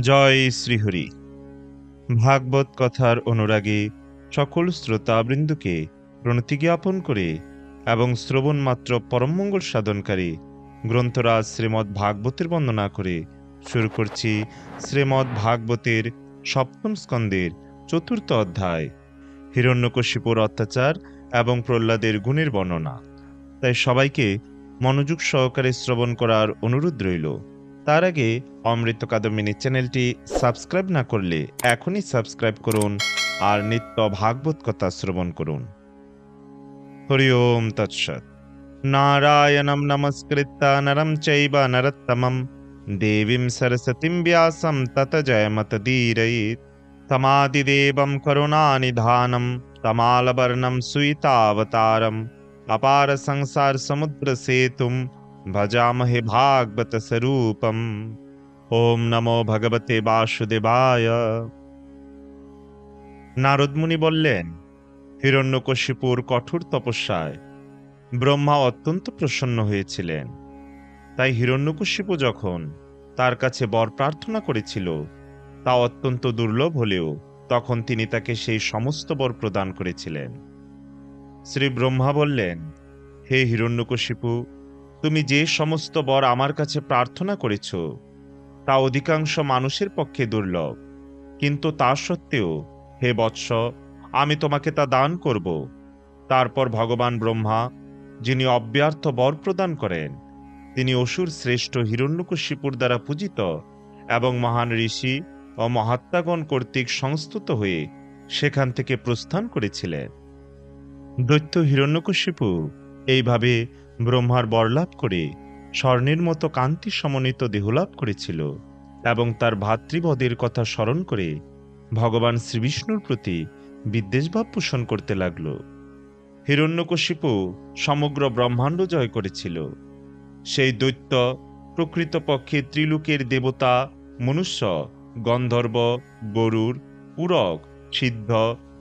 জয় শ্রীহরি। ভাগবত কথার অনুরাগী সকল শ্রোতাবৃন্দকে প্রণতি জ্ঞাপন করে এবং শ্রবণ মাত্র পরমমঙ্গল সাধনকারী গ্রন্থরাজ শ্রীমদ্ ভাগবতের বন্দনা করে শুরু করছি শ্রীমদ্ ভাগবতের সপ্তম স্কন্দের চতুর্থ অধ্যায়, হিরণ্যকশিপুর অত্যাচার এবং প্রহ্লাদের গুণের বর্ণনা। তাই সবাইকে মনোযোগ সহকারে শ্রবণ করার অনুরোধ রইল। তার আগে অমৃত কাদম্বিনী চ্যানেলটি সাবস্ক্রাইব না করলে এখনই সাবস্ক্রাইব করুন আর নিত্য ভাগবত কথা শ্রবণ করুন। হরি ওম তৎসৎ। নারায়ণম নমস্কৃত্য নরম চৈব নরোত্তমম দেবীম সরস্বতীম ব্যাসম তত জয়মতদীরয়িত। তমাদিদেবম করুণানিধানম তমালবর্ণম সুইতাবতারম अपार संसार समुद्र सेतुम भजामहे भागवत स्वरूपम। ओम नमो भगवते वासुदेवाय। নারদ মুনি বললেন, হিরণ্যকশিপুর কঠোর তপস্যায় ব্রহ্মা অত্যন্ত প্রসন্ন হয়েছিলেন। তাই হিরণ্যকশিপু যখন তার কাছে বর প্রার্থনা করেছিল, তা অত্যন্ত দুর্লভ হলেও তখন তিনি তাকে সেই সমস্ত বর প্রদান করেছিলেন। শ্রী ব্রহ্মা বললেন, হে হিরণ্যকশিপু, তুমি যে সমস্ত বর আমার কাছে প্রার্থনা করেছ তা অধিকাংশ মানুষের পক্ষে দুর্লভ, কিন্তু তা সত্ত্বেও হে বৎস, আমি তোমাকে তা দান করব। তারপর ভগবান ব্রহ্মা, যিনি অব্যর্থ বর প্রদান করেন, তিনি অসুর শ্রেষ্ঠ হিরণ্যকশিপুর দ্বারা পূজিত এবং মহান ঋষি ও মহাত্মাগণ কর্তৃক সংস্তুত হয়ে সেখান থেকে প্রস্থান করেছিলেন। দৈত্য হিরণ্যকশিপু এইভাবে ব্রহ্মার বরলাভ করে স্বর্ণের মতো কান্তি সমন্বিত দেহলাভ করেছিল এবং তার ভাতৃবধের কথা স্মরণ করে ভগবান শ্রীবিষ্ণুর প্রতি বিদ্বেষভাব পোষণ করতে লাগল। হিরণ্যকশিপু সমগ্র ব্রহ্মাণ্ড জয় করেছিল। সেই দৈত্য প্রকৃতপক্ষে ত্রিলোকের দেবতা, মনুষ্য, গন্ধর্ব, গরুর, পুরক, সিদ্ধ,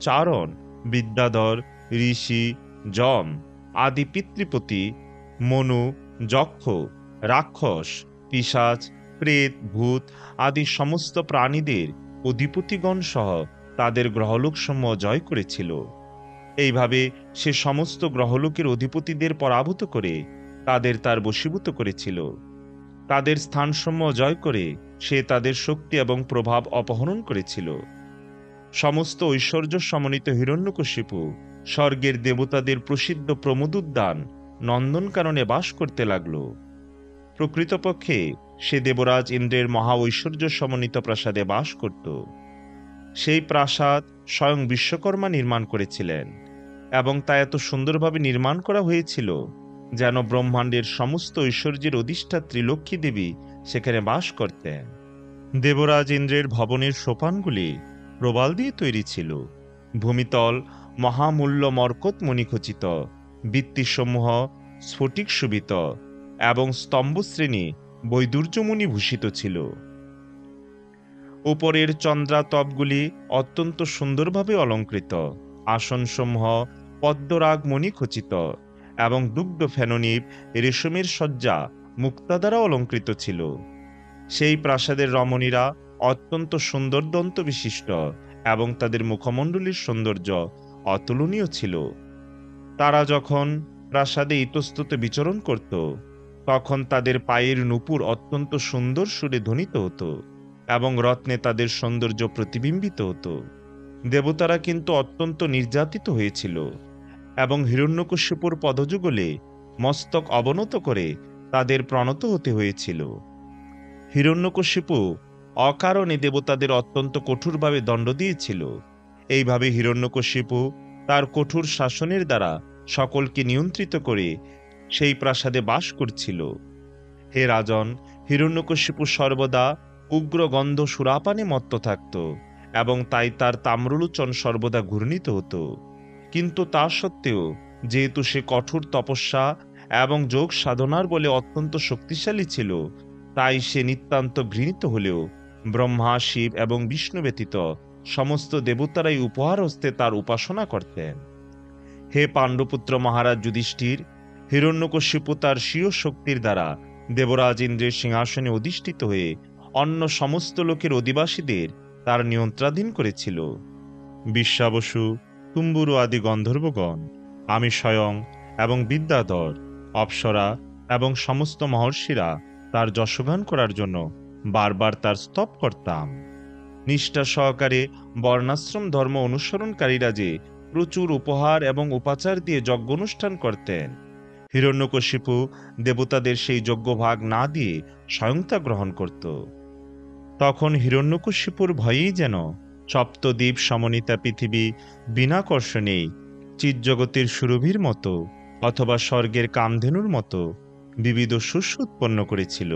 চারণ, বিদ্যাধর, ঋষি, যম আদি পিতৃপতি, মনু, যক্ষ, রাক্ষস, পিশাচ, প্রেত, ভূত আদি সমস্ত প্রাণীদের অধিপতিগণ সহ তাদের গ্রহলোকসমূহ জয় করেছিল। এইভাবে সে সমস্ত গ্রহলোকের অধিপতিদের পরাভূত করে তাদের তার বশীভূত করেছিল। তাদের স্থানসমূহ জয় করে সে তাদের শক্তি এবং প্রভাব অপহরণ করেছিল। সমস্ত ঐশ্বর্য সমন্বিত হিরণ্যকশিপু স্বর্গের দেবতাদের প্রসিদ্ধ প্রমোদুদ্যান নন্দনকাননে বাস করতে লাগল। প্রকৃতপক্ষে সে দেবরাজ ইন্দ্রের মহা ঐশ্বর্য সমন্বিত প্রাসাদে বাস করত। সেই প্রাসাদ স্বয়ং বিশ্বকর্মা নির্মাণ করেছিলেন এবং তা এত সুন্দরভাবে নির্মাণ করা হয়েছিল যেন ব্রহ্মাণ্ডের সমস্ত ঐশ্বর্যের অধিষ্ঠাত্রী লক্ষ্মী দেবী সেখানে বাস করতেন। দেবরাজ ইন্দ্রের ভবনের সোপানগুলি প্রবাল দিয়ে তৈরি ছিল। ভূমিতল মহামূল্য মরকত মণিখচিত, ভিত্তিসমূহ স্ফটিক শোভিত এবং স্তম্ভশ্রেণী বৈদুর্যমণি ভূষিত ছিল। উপরের চন্দ্রাতপগুলি অত্যন্ত সুন্দরভাবে অলঙ্কৃত, আসনসমূহ পদ্মরাগ মণিখচিত এবং দুগ্ধ ফেননিপ রেশমের সজ্জা মুক্তা দ্বারা অলঙ্কৃত ছিল। সেই প্রাসাদের রমণীরা অত্যন্ত সুন্দর দন্ত বিশিষ্ট এবং তাদের মুখমণ্ডলীর সৌন্দর্য অতুলনীয় ছিল। তারা যখন প্রাসাদে ইতস্তত বিচরণ করত তখন তাদের পায়ের নূপুর অত্যন্ত সুন্দর সুরে ধ্বনিত হতো এবং রত্নে তাদের সৌন্দর্য প্রতিবিম্বিত হতো। দেবতারা কিন্তু অত্যন্ত নির্যাতিত হয়েছিল এবং হিরণ্যকশিপুর পদযুগলে মস্তক অবনত করে তাদের প্রণত হতে হয়েছিল। হিরণ্যকশিপু অকারণে দেবতাদের অত্যন্ত কঠোরভাবে দণ্ড দিয়েছিল। এইভাবে হিরণ্যকশিপু তার কঠোর শাসনের দ্বারা সকলকে নিয়ন্ত্রিত করে সেই প্রাসাদে বাস করছিল। হে রাজন, হিরণ্যকশিপু সর্বদা উগ্র গন্ধ সুরাপানে মত্ত থাকত এবং তাই তার তাম্রলোচন সর্বদা ঘূর্ণিত হতো। কিন্তু তা সত্ত্বেও যেহেতু সে কঠোর তপস্যা এবং যোগ সাধনার বলে অত্যন্ত শক্তিশালী ছিল, তাই সে নিতান্ত ঘৃণিত হলেও ব্রহ্মা, শিব এবং বিষ্ণু ব্যতীত সমস্ত দেবতারাই উপহার হস্তে তার উপাসনা করতেন। হে পাণ্ডুপুত্র মহারাজ যুধিষ্ঠির, হিরণ্যকশিপু তার স্বীয় শক্তির দ্বারা দেবরাজ ইন্দ্রের সিংহাসনে অধিষ্ঠিত হয়ে অন্য সমস্ত লোকের অধিবাসীদের তার নিয়ন্ত্রণাধীন করেছিল। বিশ্বাবসু, তুম্বুরু আদি গন্ধর্বগণ, আমি স্বয়ং এবং বিদ্যাধর, অপ্সরা এবং সমস্ত মহর্ষিরা তার যশগান করার জন্য বারবার তার স্তব করতাম। নিষ্ঠা সহকারে বর্ণাশ্রম ধর্ম অনুসরণকারীরা যে প্রচুর উপহার এবং উপাচার দিয়ে যজ্ঞ অনুষ্ঠান করতেন, হিরণ্যকশিপু দেবতাদের সেই যজ্ঞভাগ না দিয়ে স্বয়ং তা গ্রহণ করত। তখন হিরণ্যকশিপুর ভয়েই যেন সপ্তদ্বীপ সমন্বিতা পৃথিবী বিনা কর্ষণেই চিৎজগতের সুরভির মতো অথবা স্বর্গের কামধেনুর মতো বিবিধ শস্য উৎপন্ন করেছিল।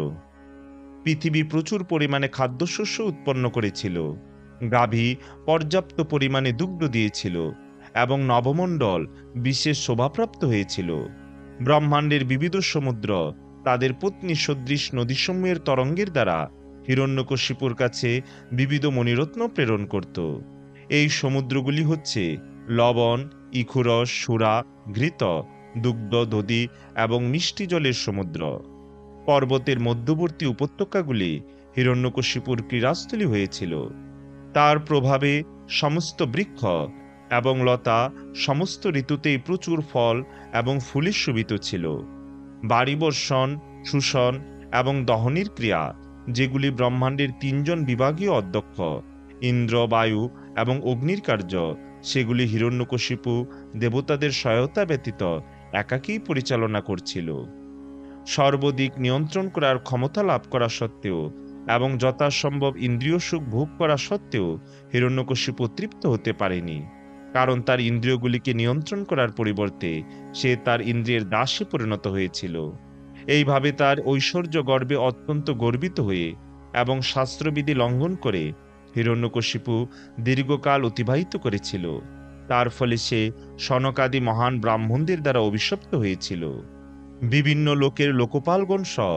পৃথিবী প্রচুর পরিমাণে খাদ্যশস্য উৎপন্ন করেছিল, গাভী পর্যাপ্ত পরিমাণে দুগ্ধ দিয়েছিল এবং নবমণ্ডল বিশেষ শোভাপ্রাপ্ত হয়েছিল। ব্রহ্মাণ্ডের বিবিধ সমুদ্র তাদের পত্নী সদৃশ নদীসমূহের তরঙ্গের দ্বারা হিরণ্যকশিপুর কাছে বিবিধ মণিরত্ন প্রেরণ করত। এই সমুদ্রগুলি হচ্ছে লবণ, ইক্ষুরস, সুরা, ঘৃত, দুগ্ধ, দধি এবং মিষ্টি জলের সমুদ্র। পর্বতের মধ্যবর্তী উপত্যকাগুলি হিরণ্যকশিপুর ক্রীড়াস্থলী হয়েছিল। তার প্রভাবে সমস্ত বৃক্ষ এবং লতা সমস্ত ঋতুতেই প্রচুর ফল এবং ফুলে শোভিত ছিল। বাড়িবর্ষণ, শোষণ এবং দহনের ক্রিয়া, যেগুলি ব্রহ্মাণ্ডের তিনজন বিভাগীয় অধ্যক্ষ ইন্দ্র, বায়ু এবং অগ্নির কার্য, সেগুলি হিরণ্যকশিপু দেবতাদের সহায়তা ব্যতীত একাকীই পরিচালনা করছিল। সর্বদিক নিয়ন্ত্রণ করার ক্ষমতা লাভ করা সত্ত্বেও এবং যথাসম্ভব ইন্দ্রিয় সুখ ভোগ করা সত্ত্বেও হিরণ্যকশিপু তৃপ্ত হতে পারেনি, কারণ তার ইন্দ্রিয়গুলিকে নিয়ন্ত্রণ করার পরিবর্তে সে তার ইন্দ্রিয়ের দাসে পরিণত হয়েছিল। এইভাবে তার ঐশ্বর্য গর্বে অত্যন্ত গর্বিত হয়ে এবং শাস্ত্রবিধি লঙ্ঘন করে হিরণ্যকশিপু দীর্ঘকাল অতিবাহিত করেছিল। তার ফলে সে সনকাদি মহান ব্রাহ্মণদের দ্বারা অভিশপ্ত হয়েছিল। বিভিন্ন লোকের লোকপালগণ সহ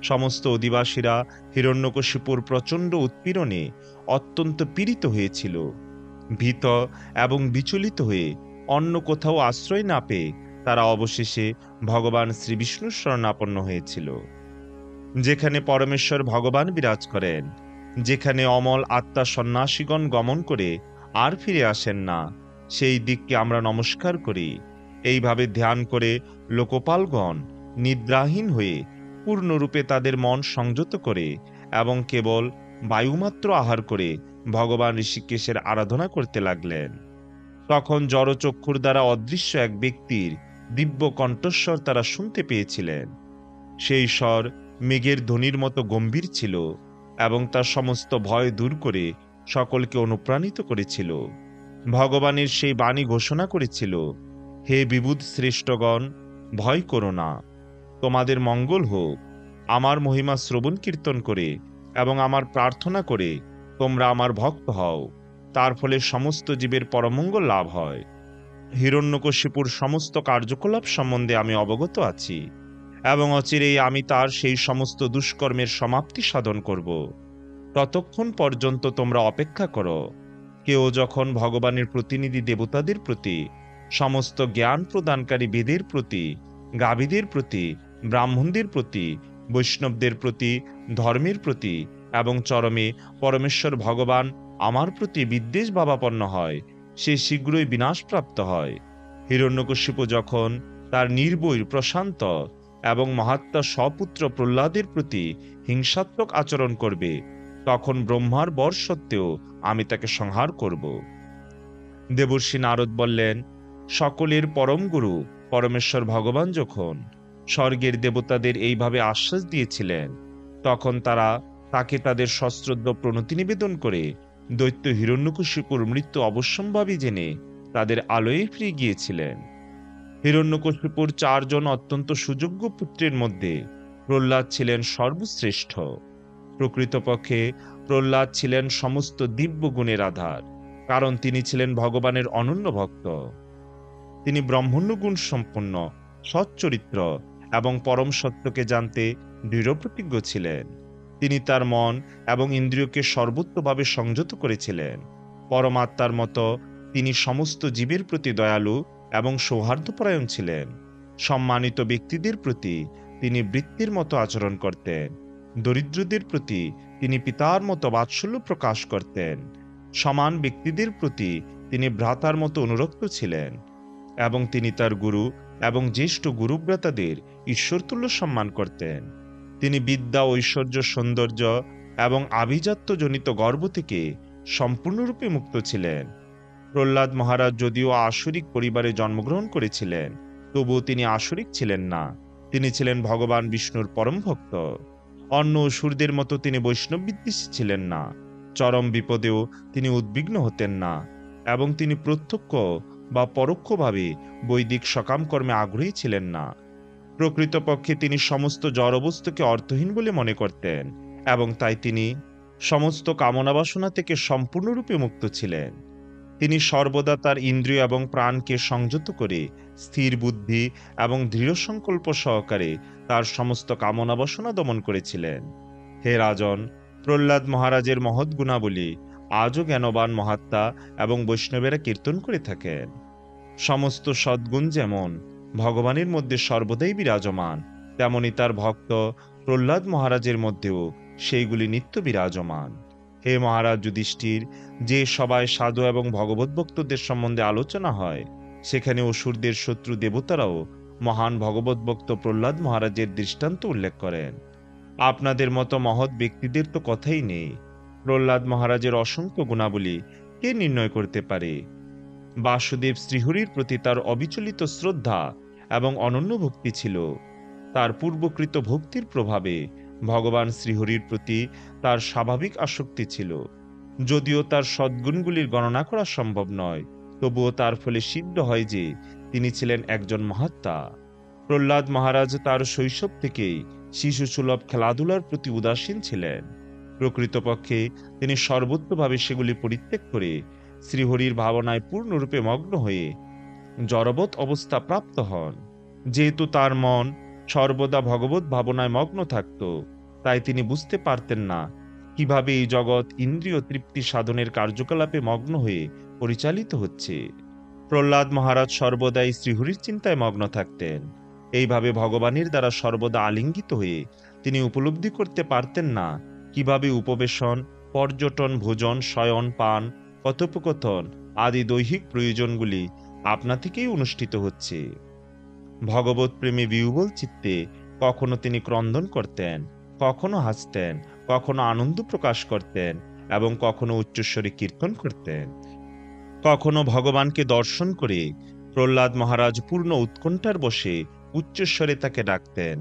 সমস্ত অধিবাসীরা হিরণ্যকশিপুর প্রচণ্ড উৎপীড়নে অত্যন্ত পীড়িত হয়েছিল। ভীত এবং বিচলিত হয়ে অন্য কোথাও আশ্রয় না পেয়ে তারা অবশেষে ভগবান শ্রীবিষ্ণুর শরণাপন্ন হয়েছিল। যেখানে পরমেশ্বর ভগবান বিরাজ করেন, যেখানে অমল আত্মা সন্ন্যাসীগণ গমন করে আর ফিরে আসেন না, সেই দিককে আমরা নমস্কার করি। এইভাবে ধ্যান করে লোকপালগণ নিদ্রাহীন হয়ে পূর্ণরূপে তাদের মন সংযত করে এবং কেবল বায়ুমাত্র আহার করে ভগবান ঋষিকেশের আরাধনা করতে লাগলেন। তখন জড়চক্ষুর দ্বারা অদৃশ্য এক ব্যক্তির দিব্য কণ্ঠস্বর তারা শুনতে পেয়েছিলেন। সেই স্বর মেঘের ধ্বনির মতো গম্ভীর ছিল এবং তার সমস্ত ভয় দূর করে সকলকে অনুপ্রাণিত করেছিল। ভগবানের সেই বাণী ঘোষণা করেছিল, হে বিবুধ শ্রেষ্ঠগণ, ভয় করো না, তোমাদের মঙ্গল হোক। আমার মহিমা শ্রবণ কীর্তন করে এবং আমার প্রার্থনা করে তোমরা আমার ভক্ত হও, তার ফলে সমস্ত জীবের পরমঙ্গল লাভ হয়। হিরণ্যকশিপুর সমস্ত কার্যকলাপ সম্বন্ধে আমি অবগত আছি এবং অচিরেই আমি তার সেই সমস্ত দুষ্কর্মের সমাপ্তি সাধন করব। ততক্ষণ পর্যন্ত তোমরা অপেক্ষা করো। কেউ যখন ভগবানের প্রতিনিধি দেবতাদের প্রতি, সমস্ত জ্ঞান প্রদানকারী বেদের প্রতি, গাভীদের প্রতি, ব্রাহ্মণদের প্রতি, বৈষ্ণবদের প্রতি, ধর্মের প্রতি এবং চরমে পরমেশ্বর ভগবান আমার প্রতি বিদ্বেষ ভাবাপন্ন হয়, সে শীঘ্রই বিনাশপ্রাপ্ত হয়। হিরণ্যকশিপু যখন তার নির্ভয়, প্রশান্ত এবং মহাত্মা স্বপুত্র প্রহ্লাদের প্রতি হিংসাত্মক আচরণ করবে, তখন ব্রহ্মার বর সত্ত্বেও আমি তাকে সংহার করব। দেবর্ষি নারদ বললেন, সকলের পরম গুরু পরমেশ্বর ভগবান যখন স্বর্গের দেবতাদের এইভাবে আশ্বাস দিয়েছিলেন, তখন তারা তাকে তাদের সশ্রদ্ধ প্রণতি নিবেদন করে দৈত্য হিরণ্যকশিপুর মৃত্যু অবশ্যম্ভাবী জেনে তাদের আলোয় ফিরে গিয়েছিলেন। হিরণ্যকশিপুর 4 জন অত্যন্ত সুযোগ্য পুত্রের মধ্যে প্রহ্লাদ ছিলেন সর্বশ্রেষ্ঠ। প্রকৃতপক্ষে প্রহ্লাদ ছিলেন সমস্ত দিব্য গুণের আধার, কারণ তিনি ছিলেন ভগবানের অনন্য ভক্ত। তিনি ব্রহ্মণ্য গুণ সম্পন্ন, সচ্চরিত্র এবং পরম সত্যকে জানতে দৃঢ়প্রতিজ্ঞ ছিলেন। তিনি তার মন এবং ইন্দ্রিয়কে সর্বোত্তভাবে সংযত করেছিলেন। পরমাত্মার মতো তিনি সমস্ত জীবের প্রতি দয়ালু এবং সৌহার্দ্যপরায়ণ ছিলেন। সম্মানিত ব্যক্তিদের প্রতি তিনি বৃত্তির মতো আচরণ করতেন। দরিদ্রদের প্রতি তিনি পিতার মতো বাৎসল্য প্রকাশ করতেন। সমান ব্যক্তিদের প্রতি তিনি ভ্রাতার মতো অনুরক্ত ছিলেন এবং তিনি তার গুরু এবং জ্যেষ্ঠ গুরুভ্রাতাদের ঈশ্বরতুল্য সম্মান করতেন। তিনি বিদ্যা, ঐশ্বর্য, সৌন্দর্য এবং আভিজাত্যজনিত গর্ব থেকে সম্পূর্ণরূপে মুক্ত ছিলেন। প্রহ্লাদ মহারাজ যদিও আসরিক পরিবারে জন্মগ্রহণ করেছিলেন, তবুও তিনি আসরিক ছিলেন না। তিনি ছিলেন ভগবান বিষ্ণুর পরম ভক্ত। অন্য অসুরদের মতো তিনি বৈষ্ণব বিদ্বেষী ছিলেন না। চরম বিপদেও তিনি উদ্বিগ্ন হতেন না এবং তিনি প্রত্যক্ষ বা পরোক্ষভাবে বৈদিক সকাম কর্মে আগ্রহী ছিলেন না। প্রকৃতপক্ষে তিনি সমস্ত জড়বস্তুকে অর্থহীন বলে মনে করতেন এবং তাই তিনি সমস্ত কামনা বাসনা থেকে সম্পূর্ণরূপে মুক্ত ছিলেন। তিনি সর্বদা তার ইন্দ্রিয় এবং প্রাণকে সংযত করে স্থির বুদ্ধি এবং দৃঢ় সংকল্প সহকারে তার সমস্ত কামনা বাসনা দমন করেছিলেন। হে রাজন, প্রহ্লাদ মহারাজের মহৎ গুণাবলী আজও জ্ঞানবান মহাত্মা এবং বৈষ্ণবেরা কীর্তন করে থাকেন। সমস্ত সদ্গুণ যেমন ভগবানের মধ্যে সর্বদাই বিরাজমান, তেমনি তার ভক্ত প্রহ্লাদ মহারাজের মধ্যেও সেইগুলি নিত্য বিরাজমান। হে মহারাজ যুধিষ্ঠির, যে সবাই সাধু এবং ভগবত ভক্তদের সম্বন্ধে আলোচনা হয়, সেখানে অসুরদের শত্রু দেবতারাও মহান ভগবত ভক্ত প্রহ্লাদ মহারাজের দৃষ্টান্ত উল্লেখ করেন। আপনাদের মতো মহৎ ব্যক্তিদের তো কথাই নেই। প্রহ্লাদ মহারাজের অসংখ্য গুণাবলী কে নির্ণয় করতে পারে? বাসুদেব শ্রীহরির প্রতি তার অবিচলিত শ্রদ্ধা এবং অনন্য ভক্তি ছিল। তার পূর্বকৃত ভক্তির প্রভাবে ভগবান শ্রীহরির প্রতি তার স্বাভাবিক আসক্তি ছিল। যদিও তার সদ্গুণগুলির গণনা করা সম্ভব নয়, তবুও তার ফলে সিদ্ধ হয় যে তিনি ছিলেন একজন মহাত্মা। প্রহ্লাদ মহারাজ তার শৈশব থেকেই শিশুসুলভ খেলাধুলার প্রতি উদাসীন ছিলেন। প্রকৃতপক্ষে তিনি সর্বোত্তভাবে সেগুলি পরিত্যাগ করে শ্রীহরির ভাবনায় পূর্ণরূপে মগ্ন হয়ে জড়বৎ অবস্থা প্রাপ্ত হন। যেহেতু তার মন সর্বদা ভগবত ভাবনায় মগ্ন থাকত, তাই তিনি বুঝতে পারতেন না কিভাবে এই জগৎ ইন্দ্রিয় তৃপ্তি সাধনের কার্যকলাপে মগ্ন হয়ে পরিচালিত হচ্ছে। প্রহ্লাদ মহারাজ সর্বদাই শ্রীহরির চিন্তায় মগ্ন থাকতেন। এইভাবে ভগবানের দ্বারা সর্বদা আলিঙ্গিত হয়ে তিনি উপলব্ধি করতে পারতেন না কিভাবে উপবেশন, পর্যটন, ভোজন, শয়ন, পান, কথোপকথন আদি দৈহিক প্রয়োজনগুলি আপনা থেকেই অনুষ্ঠিত হচ্ছে। ভগবত প্রেমে বিহ্বল চিত্তে কখনো তিনি ক্রন্দন করতেন, কখনো হাসতেন, কখনো আনন্দ প্রকাশ করতেন এবং কখনো উচ্চস্বরে কীর্তন করতেন। কখনো ভগবানকে দর্শন করে প্রহ্লাদ মহারাজ পূর্ণ উৎকণ্ঠার বসে উচ্চস্বরে তাকে ডাকতেন,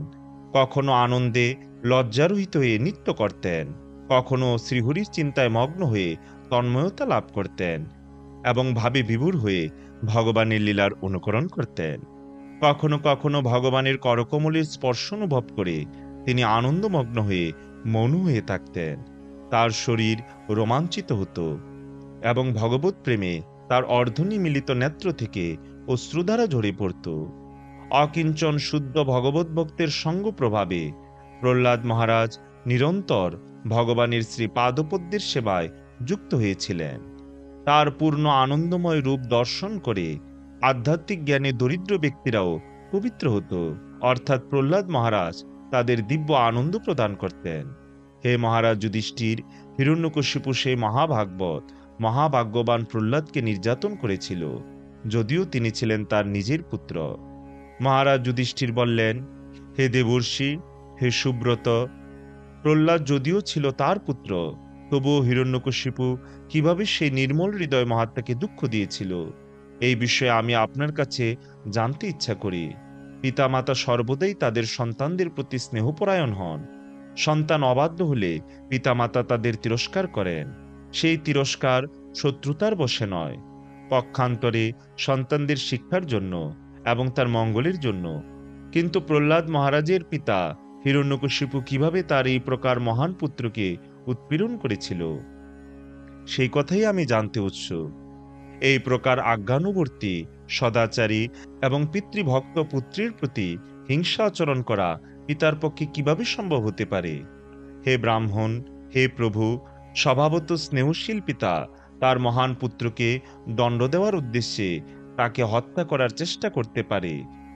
কখনো আনন্দে লজ্জারহিত হয়ে নৃত্য করতেন, কখনো শ্রীহরির চিন্তায় মগ্ন হয়ে তন্ময়তা লাভ করতেন এবং ভাবে বিভোর হয়ে ভগবানের লীলার অনুকরণ করতেন। কখনো কখনো ভগবানের করকমলের স্পর্শ অনুভব করে তিনি আনন্দমগ্ন হয়ে মৌন হয়ে থাকতেন। তার শরীর রোমাঞ্চিত হতো এবং ভগবত প্রেমে তার অর্ধনিমিলিত নেত্র থেকে অশ্রুধারা ঝরে পড়ত। অকিঞ্চন শুদ্ধ ভগবত ভক্তের সঙ্গ প্রভাবে প্রহ্লাদ মহারাজ নিরন্তর ভগবানের শ্রী পাদপদ্মের সেবায় যুক্ত হয়েছিলেন। তার পূর্ণ আনন্দময় রূপ দর্শন করে আধ্যাত্মিক জ্ঞানে দরিদ্র ব্যক্তিরাও পবিত্র হতো, অর্থাৎ প্রহ্লাদ মহারাজ তাদের দিব্য আনন্দ প্রদান করতেন। হে মহারাজ যুধিষ্ঠির, হিরণ্যকশিপু সেই মহাভাগ্যবান প্রহ্লাদকে নির্যাতন করেছিল, যদিও তিনি ছিলেন তার নিজের পুত্র। মহারাজ যুধিষ্ঠির বললেন, হে দেবর্ষি, হে সুব্রত, প্রহ্লাদ যদিও ছিল তার পুত্র, তবুও হিরণ্যকশিপু কিভাবে সেই নির্মল হৃদয় মহাত্মাকে দুঃখ দিয়েছিল, এই বিষয়ে আমি আপনার কাছে জানতে ইচ্ছা করি। পিতামাতা সর্বদাই তাদের সন্তানদের প্রতি স্নেহপরায়ণ হন। সন্তান অবাধ্য হলে পিতামাতা তাদের তিরস্কার করেন। সেই তিরস্কার শত্রুতার বশে নয়, পক্ষান্তরে সন্তানদের শিক্ষার জন্য এবং তার মঙ্গলের জন্য। কিন্তু প্রহ্লাদ মহারাজের পিতা হিরণ্যকশিপু কিভাবে তার এই প্রকার মহান পুত্রকে উৎপীড়ন করেছিল, সেই কথাই আমি জানতে উৎসুক। এই প্রকার আজ্ঞানুবর্তী, সদাচারী এবং পিতৃভক্ত পুত্রের প্রতি হিংসা আচরণ করা পিতার পক্ষে কিভাবে সম্ভব হতে পারে? হে ব্রাহ্মণ, হে প্রভু, স্বভাবত স্নেহশীল পিতা তার মহান পুত্রকে দণ্ড দেওয়ার উদ্দেশ্যে তাকে হত্যা করার চেষ্টা করতে পারে,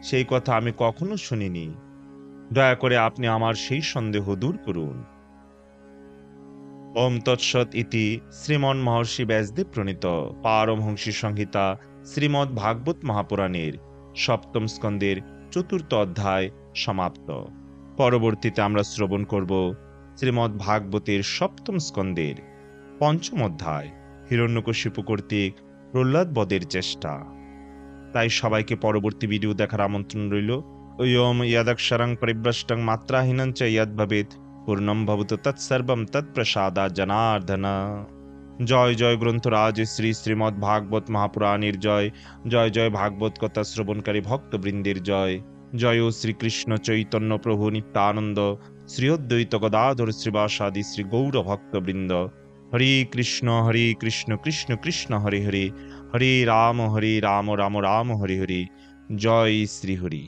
সেই কথা আমি কখনো শুনিনি। দয়া করে আপনি আমার সেই সন্দেহ দূর করুন। ওম তৎসৎ ইতি শ্রীমন্মহর্ষি ব্যাসদেব প্রণীত পারমহংসী সংহিতা শ্রীমদ্ ভাগবত মহাপুরাণের সপ্তম স্কন্দের চতুর্থ অধ্যায় সমাপ্ত। পরবর্তীতে আমরা শ্রবণ করব শ্রীমদ্ ভাগবতের সপ্তম স্কন্দের পঞ্চম অধ্যায় হিরণ্যকশিপু কর্তৃক প্রহ্লাদ বধের চেষ্টা। তাই সবাইকে পরবর্তী ভিডিও দেখার আমন্ত্রণ রইল। ওয়ম ইয়াদক্ষরং পরিভ্রষ্টং মাত্রাহীনং চ ইয়দ ভবেৎ পূর্ণম ভবতু তৎসর্বং তৎপ্রসাদাৎ জনার্দন। জয় জয় গ্রন্থরাজ শ্রী শ্রীমদ্ ভাগবত মহাপুরাণের জয়। জয় জয় ভাগবত কথা শ্রবণকারী ভক্তবৃন্দের জয়। জয় শ্রীকৃষ্ণ চৈতন্য প্রভু নিত্যানন্দ শ্রী অদ্বৈত গদাধর শ্রীবাসাদি শ্রী গৌর ভক্তবৃন্দ। হরে কৃষ্ণ কৃষ্ণ কৃষ্ণ হরে হরে, হরে রাম রাম রাম হরে হরে। জয় শ্রী হরি।